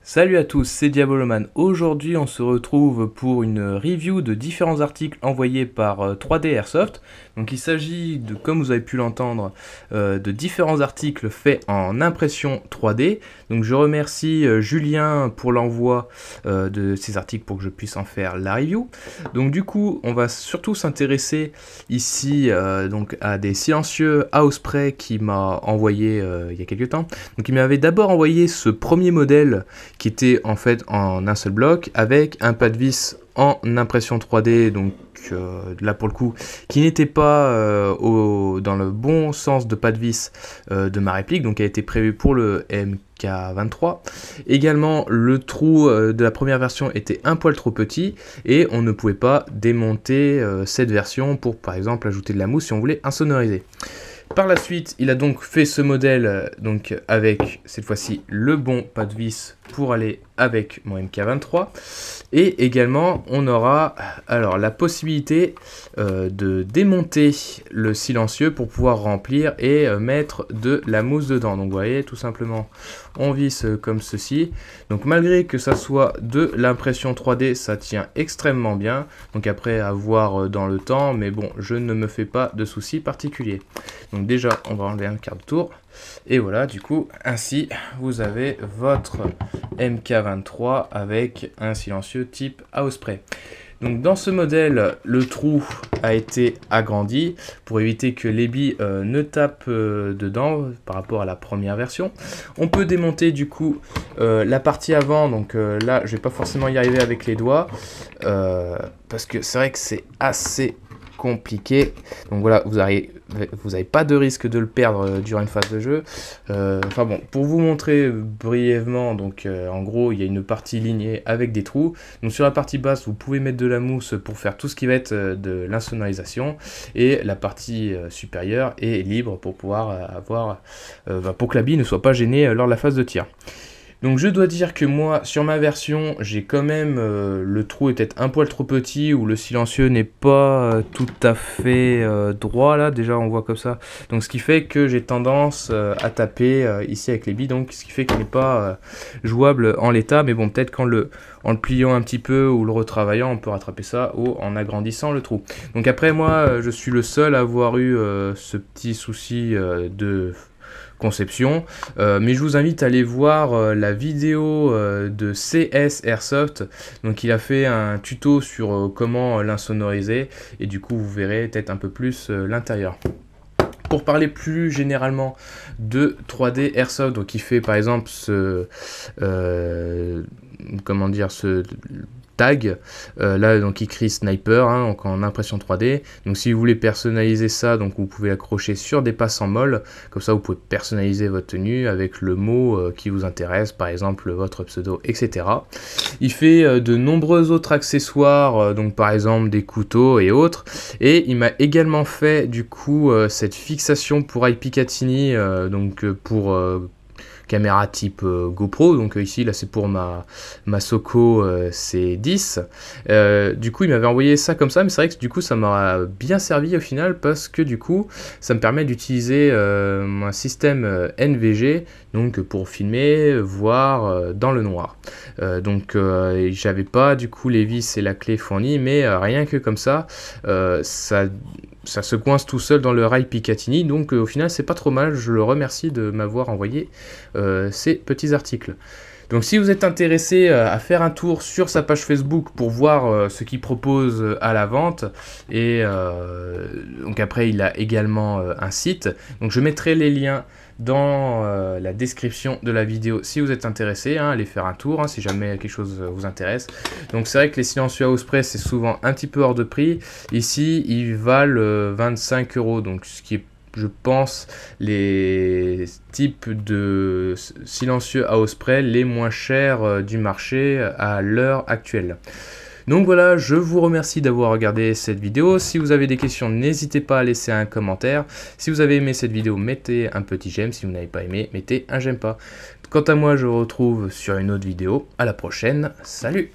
Salut à tous, c'est Diaboloman. Aujourd'hui, on se retrouve pour une review de différents articles envoyés par 3D Airsoft. Donc, il s'agit de, comme vous avez pu l'entendre, de différents articles faits en impression 3D. Donc, je remercie Julien pour l'envoi de ces articles pour que je puisse en faire la review. Donc, du coup, on va surtout s'intéresser ici donc à des silencieux Osprey qui m'a envoyé il y a quelques temps. Donc, il m'avait d'abord envoyé ce premier modèle qui était en fait en un seul bloc avec un pas de vis en impression 3D, donc là pour le coup qui n'était pas dans le bon sens de pas de vis de ma réplique, donc qui a été prévu pour le MK23. Également le trou de la première version était un poil trop petit et on ne pouvait pas démonter cette version pour par exemple ajouter de la mousse si on voulait insonoriser. Par la suite, il a donc fait ce modèle donc avec cette fois-ci le bon pas de vis pour aller avec mon MK23. Et également, on aura alors la possibilité de démonter le silencieux pour pouvoir remplir et mettre de la mousse dedans. Donc vous voyez, tout simplement, on visse comme ceci. Donc malgré que ça soit de l'impression 3D, ça tient extrêmement bien. Donc après, à voir dans le temps, mais bon, je ne me fais pas de soucis particuliers. Donc déjà, on va enlever un quart de tour. Et voilà, du coup, ainsi, vous avez votre MK23 avec un silencieux type Osprey. Donc dans ce modèle, le trou a été agrandi pour éviter que les billes ne tapent dedans par rapport à la première version. On peut démonter du coup la partie avant, donc là je vais pas forcément y arriver avec les doigts parce que c'est vrai que c'est assez compliqué. Donc voilà, vous n'avez pas de risque de le perdre durant une phase de jeu. Enfin bon, pour vous montrer brièvement, donc en gros, il y a une partie lignée avec des trous. Donc sur la partie basse, vous pouvez mettre de la mousse pour faire tout ce qui va être de l'insonorisation. Et la partie supérieure est libre pour pouvoir avoir, pour que la bille ne soit pas gênée lors de la phase de tir. Donc je dois dire que moi, sur ma version, j'ai quand même, le trou est peut-être un poil trop petit, ou le silencieux n'est pas tout à fait droit, là, déjà on voit comme ça. Donc ce qui fait que j'ai tendance à taper ici avec les billes, donc ce qui fait qu'il n'est pas jouable en l'état, mais bon, peut-être en le pliant un petit peu ou le retravaillant, on peut rattraper ça, ou en agrandissant le trou. Donc après, moi, je suis le seul à avoir eu ce petit souci de conception, mais je vous invite à aller voir la vidéo de CS Airsoft. Donc il a fait un tuto sur comment l'insonoriser et du coup vous verrez peut-être un peu plus l'intérieur. Pour parler plus généralement de 3D Airsoft, donc il fait par exemple ce comment dire, ce tag, là donc écrit sniper, hein, donc en impression 3D. Donc si vous voulez personnaliser ça, donc vous pouvez l'accrocher sur des passants molles, comme ça vous pouvez personnaliser votre tenue avec le mot qui vous intéresse, par exemple votre pseudo, etc. Il fait de nombreux autres accessoires, donc par exemple des couteaux et autres, et il m'a également fait du coup cette fixation pour IP Picatinny, donc pour caméra type GoPro, donc ici là c'est pour ma Soko C10. Du coup il m'avait envoyé ça comme ça, mais c'est vrai que du coup ça m'a bien servi au final, parce que du coup ça me permet d'utiliser un système NVG, donc pour filmer, voir dans le noir. Donc j'avais pas du coup les vis et la clé fournies, mais rien que comme ça, ça se coince tout seul dans le rail Picatinny, donc au final c'est pas trop mal. Je le remercie de m'avoir envoyé ces petits articles. Donc si vous êtes intéressé à faire un tour sur sa page Facebook pour voir ce qu'il propose à la vente, et donc après il a également un site, donc je mettrai les liens dans la description de la vidéo si vous êtes intéressé, hein, allez faire un tour si jamais quelque chose vous intéresse. Donc c'est vrai que les silencieux Osprey c'est souvent un petit peu hors de prix. Ici ils valent 25 €, donc ce qui est, je pense, les types de silencieux Osprey les moins chers du marché à l'heure actuelle. Donc voilà, je vous remercie d'avoir regardé cette vidéo. Si vous avez des questions, n'hésitez pas à laisser un commentaire. Si vous avez aimé cette vidéo, mettez un petit j'aime. Si vous n'avez pas aimé, mettez un j'aime pas. Quant à moi, je vous retrouve sur une autre vidéo. À la prochaine, salut!